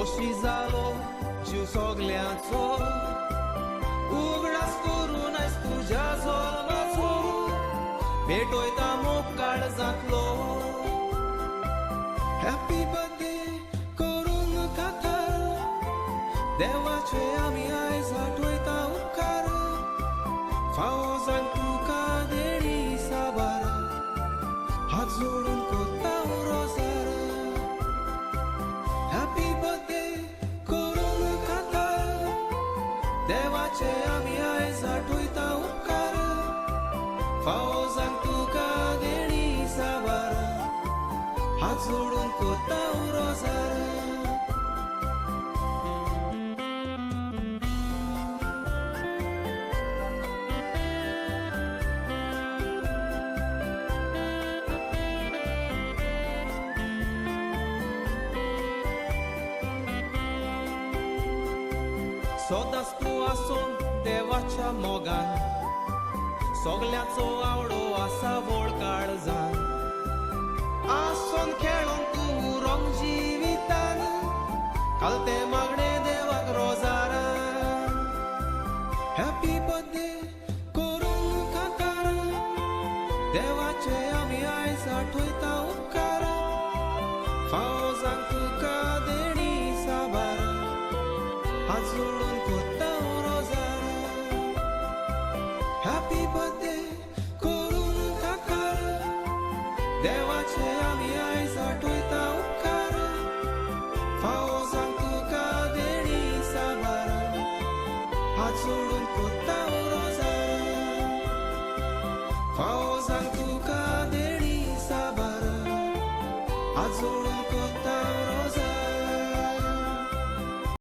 दोशी जालो जीव सोगल्यांचो उगडास करून आयज तुज्या जोल्माचो भेटोयता मोग काळजांतलो हॅपी बर्थडे करून खाता देवाचे आमी आयज आठवयता उपकार फावो सांग तुका देणी साबार हात जोडून कोत्ता रोजार हॅपी बर्थडे करून खाता देवाचे आमी आयज आठवयता उपकार फावो सांग तुका देणी साबार हात जोडून कोत्ता रोजार सोदास तूं आसून देवाच्या मोगान सोगल्यांचो आवडो आसा व्हड काळजान आसून खेळून तूं रंग जिवितान कालते मागणे देवाक रोजार हॅपी बर्थडे करून काकार देवाचे आमी आयज आठवयता उपकार फावो सांग तुका देणी साबार हात जोडून कोत्ता रोजार हॅपी बर्थडे करून काकार देवाचे आमी आयज आठवयता उपकार फावो सांग तुका देणी साबार हात जोडून कोत्ता रोजार फावो सांग तुका देणी साबार हात जोडून कोत्ता